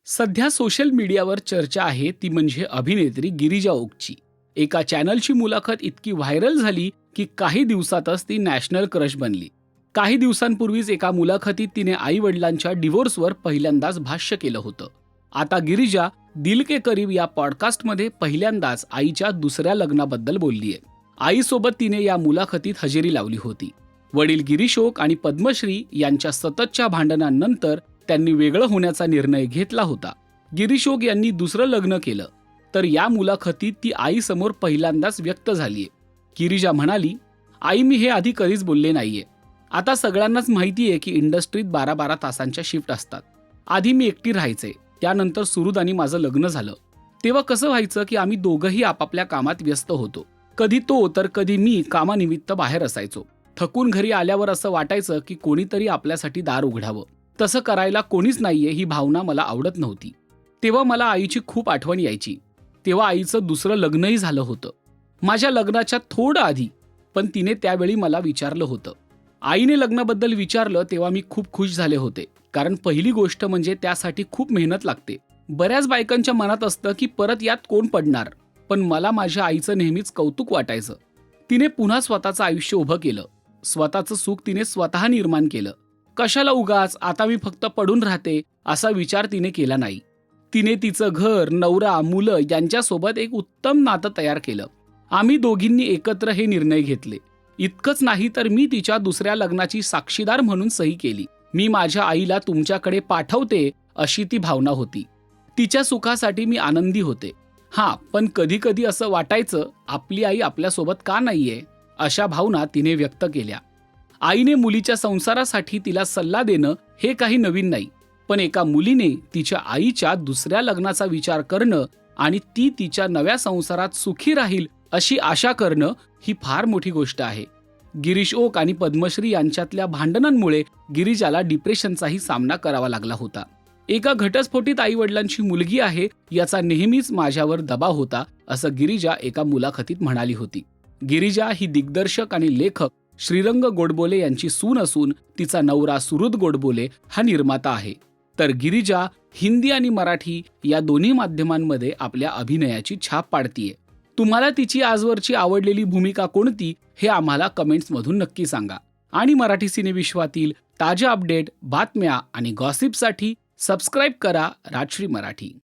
सध्या सोशल मीडियावर चर्चा आहे ती म्हणजे अभिनेत्री गिरिजा ओकची. एका चॅनलची मुलाखत इतकी व्हायरल झाली की काही दिवसातच ती नॅशनल क्रश बनली. काही दिवसांपूर्वीच एका मुलाखतीत तिने आई वडिलांच्या डिव्होर्सवर पहिल्यांदाच भाष्य केलं होतं. आता गिरिजा दिल के करीब या पॉडकास्टमध्ये पहिल्यांदाच आईच्या दुसऱ्या लग्नाबद्दल बोललीये. आईसोबत तिने या मुलाखतीत हजेरी लावली होती. वडील गिरीश ओक आणि पद्मश्री यांच्या सततच्या भांडणांनंतर त्यांनी वेगळं होण्याचा निर्णय घेतला होता. गिरीश ओक यांनी दुसरं लग्न केलं, तर या मुलाखतीत ती आईसमोर पहिल्यांदाच व्यक्त झालीये. गिरिजा म्हणाली, आई मी हे आधी कधीच बोलले नाहीये. आता सगळ्यांनाच माहितीये की इंडस्ट्रीत 12-12 तासांच्या शिफ्ट असतात. आधी मी एकटी राहायचे, त्यानंतर सुहृद आणि माझं लग्न झालं. तेव्हा कसं व्हायचं की आम्ही दोघंही आपापल्या कामात व्यस्त होतो. कधी तो तर कधी मी कामानिमित्त बाहेर असायचो. थकून घरी आल्यावर असं वाटायचं की कोणीतरी आपल्यासाठी दार उघडावं. तसं करायला कोणीच नाहीये ही भावना मला आवडत नव्हती. तेव्हा मला आईची खूप आठवण यायची. तेव्हा आईचं दुसरं लग्नही झालं होतं, माझ्या लग्नाच्या थोडं आधी. पण तिने त्यावेळी मला विचारलं होतं. आईने लग्नाबद्दल विचारलं तेव्हा मी खूप खुश झाले होते, कारण पहिली गोष्ट म्हणजे त्यासाठी खूप मेहनत लागते. बऱ्याच बायकांच्या मनात असतं की परत यात कोण पडणार, पण मला माझ्या आईचं नेहमीच कौतुक वाटायचं. तिने पुन्हा स्वतःचं आयुष्य उभं केलं. स्वतःचं सुख तिने स्वतः निर्माण केलं. कशाला उगाच आता मी फक्त पडून राहते असा विचार तिने केला नाही. तिने तिचं घर, नवरा, मुलं यांच्यासोबत एक उत्तम नातं तयार केलं. आम्ही दोघींनी एकत्र हे निर्णय घेतले. इतकंच नाही तर मी तिच्या दुसऱ्या लग्नाची साक्षीदार म्हणून सही केली. मी माझ्या आईला तुमच्याकडे पाठवते अशी ती भावना होती. तिच्या सुखासाठी मी आनंदी होते. पण कधी कधी असं वाटायचं आपली आई आपल्यासोबत का नाहीये, अशा भावना तिने व्यक्त केल्या. आईने मुलीच्या संसारासाठी तिला सल्ला देणं हे काही नवीन नाही, पण एका मुलीने तिच्या आईच्या दुसऱ्या लग्नाचा विचार करणं आणि ती तिच्या नव्या संसारात सुखी राहील अशी आशा करणं ही फार मोठी गोष्ट आहे. गिरीश ओक आणि पद्मश्री यांच्यातल्या भांडणांमुळे गिरिजाला डिप्रेशनचाही सामना करावा लागला होता. एका घटस्फोटित आई वडिलांची मुलगी आहे याचा नेहमीच माझ्यावर दबाव होता, असं गिरिजा एका मुलाखतीत म्हणाली होती. गिरिजा ही दिग्दर्शक आणि लेखक श्रीरंग गोडबोले यांची सून असून तिचा नवरा सुहृद गोडबोले हा निर्माता आहे. तर गिरिजा हिंदी आणि मराठी या दोन्ही माध्यमांमध्ये आपल्या अभिनयाची छाप पाडतीये. तुम्हाला तिची आजवरची आवडलेली भूमिका कोणती हे आम्हाला कमेंट्समधून नक्की सांगा. आणि मराठी सिनेविश्वातील ताज्या अपडेट, बातम्या आणि गॉसिपसाठी सबस्क्राईब करा राजश्री मराठी.